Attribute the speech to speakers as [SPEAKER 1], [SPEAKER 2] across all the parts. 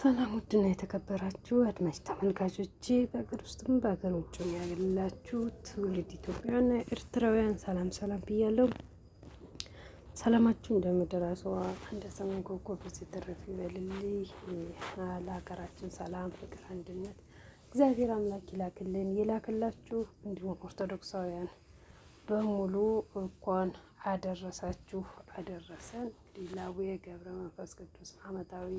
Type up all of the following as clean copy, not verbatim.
[SPEAKER 1] ሰላም ውድና የተከበራችሁ አድማጭ ተመልካቾቼ በአገር ውስጥም በአገር ውጭም ያላችሁ ትውልድ ኢትዮጵያውያንና ኤርትራውያን ሰላም ሰላም ብያለሁ። ሰላማችሁ እንደ ምድር አሸዋ እንደ ሰማይ ኮከብ ሲተረፍ ይበልልኝ። ለሀገራችን ሰላም፣ ፍቅር፣ አንድነት እግዚአብሔር አምላክ ይላክልን ይላክላችሁ። እንዲሁም ኦርቶዶክሳውያን በሙሉ እንኳን አደረሳችሁ አደረሰን። ለአቡነ ገብረ መንፈስ ቅዱስ ዓመታዊ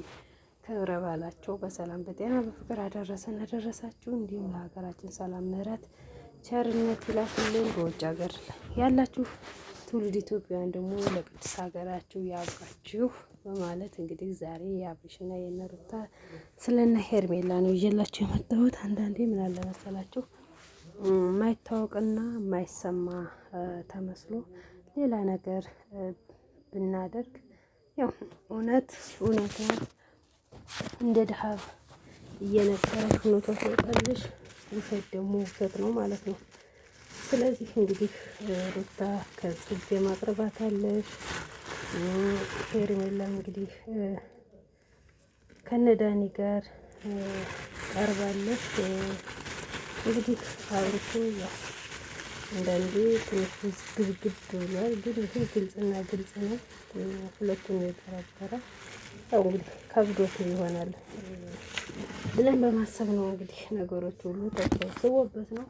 [SPEAKER 1] ክብረ በዓላቸው በሰላም በጤና በፍቅር አደረሰን አደረሳችሁ። እንዲሁም ለሀገራችን ሰላም፣ ምሕረት፣ ቸርነት ይላክልን። በውጭ ሀገር ያላችሁ ትውልድ ኢትዮጵያውያን ደግሞ ለቅድስ ሀገራችሁ ያብቃችሁ በማለት እንግዲህ ዛሬ የአብርሽና የነሩታ ስለነ ሄርሜላ ነው ይዤላችሁ የመጣሁት። አንዳንዴ ምን አለ መሰላችሁ የማይታወቅና የማይሰማ ተመስሎ ሌላ ነገር ብናደርግ ያው እውነት ነው። እንደ ድሃብ እየነገረሽ ሆኖ ተወጣልሽ፣ ውሸት ደግሞ ውሸት ነው ማለት ነው። ስለዚህ እንግዲህ ሩታ ከጽጌ ማቅረባታለሽ፣ ሄርሜላ እንግዲህ ከነዳኒ ጋር ቀርባለች። እንግዲህ አብርሹ ያው አንዳንዴ ትንሽ ግብግብ ብሏል፣ ግን ይህ ግልጽና ግልጽ ነው። ሁለቱን የጠረጠረ ያው እንግዲህ ከብዶት ይሆናል ብለን በማሰብ ነው እንግዲህ ነገሮች ሁሉ ተሰብስቦበት ነው።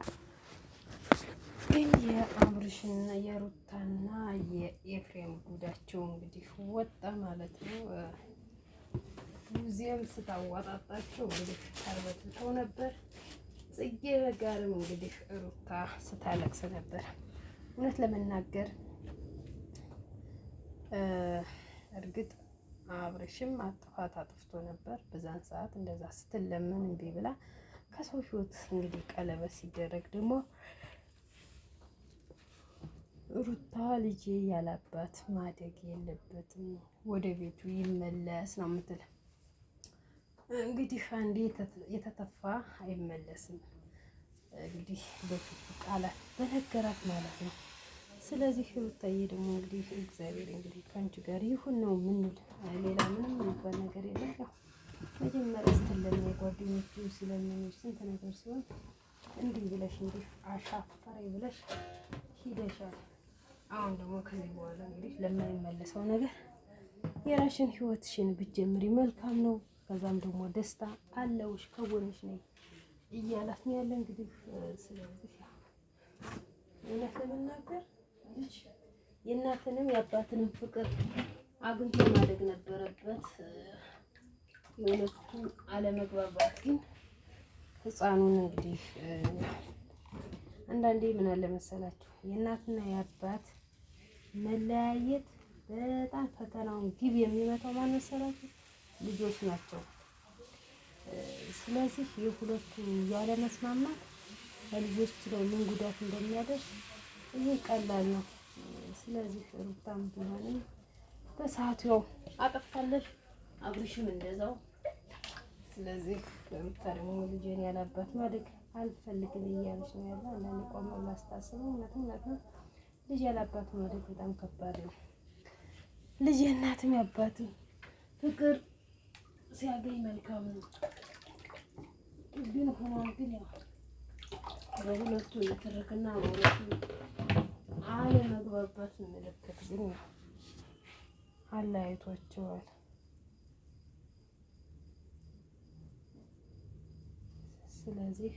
[SPEAKER 1] ግን የአብርሽና የሩታና የኤፍሬም ጉዳቸው እንግዲህ ወጣ ማለት ነው። ሙዚየም ስታዋጣጣቸው እንግዲህ ተርበትተው ነበር። ጽጌ በጋርም እንግዲህ ሩታ ስታለቅስ ነበር። እውነት ለመናገር እርግጥ አብርሽም ጥፋት አጥፍቶ ነበር። በዛን ሰዓት እንደዛ ስትለምን እምቢ ብላ ከሰው ሕይወት እንግዲህ ቀለበት ሲደረግ ደግሞ ሩታ ልጄ ያላባት ማደግ የለበትም ወደ ቤቱ ይመለስ ነው የምትል። እንግዲህ አንዴ የተተፋ አይመለስም እንግዲህ በፊት ቃላት በነገራት ማለት ነው። ስለዚህ ሩታዬ ደግሞ እንግዲህ እግዚአብሔር እንግዲህ ከአንቺ ጋር ይሁን ነው ምንል፣ ሌላ ምንም የሚባል ነገር የለም። ያው መጀመሪያ ስትለምን የጓደኞቹ ስለምንሽ ስንት ነገር ሲሆን እንዲህ ብለሽ እንዲህ አሻፈረኝ ብለሽ ሂደሻል። አሁን ደግሞ ከዚህ በኋላ እንግዲህ ለማይመለሰው ነገር የራሽን ህይወትሽን ብትጀምሪ መልካም ነው። ከዛም ደግሞ ደስታ አለውሽ ከጎንሽ ነኝ እያላት ነው ያለ እንግዲህ። ስለዚህ እውነት ለመናገር ልጅ የእናትንም የአባትንም ፍቅር አግኝቶ ማደግ ነበረበት። የሁለቱም አለመግባባት ግን ህፃኑን እንግዲህ አንዳንዴ ምን አለ መሰላችሁ የእናትና የአባት መለያየት በጣም ፈተናውን ግብ የሚመታው ማን መሰላችሁ? ልጆች ናቸው። ስለዚህ የሁለቱ ያለ መስማማት በልጆች ላይ ምን ጉዳት እንደሚያደርስ ይሄ ቀላል ነው። ስለዚህ ሩታም ቢሆንም በሰዓቱ ያው አጠፍታለች፣ አብርሽም እንደዛው። ስለዚህ ሩታ ደግሞ ልጄን ያላባት ማደግ አልፈልግም እያለች ነው ያለ። አንዳንድ ቆም ላስታስበው እውነትም ነው ልጅ ያላባት ማደግ በጣም ከባድ ነው። ልጅ የእናትም ያባትም ፍቅር ሲያገኝ መልካም ነው። ግን ሆኖ ግን ያው በሁለቱ የትርክና በሁለቱ አለመግባባት ምልክት ግን አለያይቷቸዋል። ስለዚህ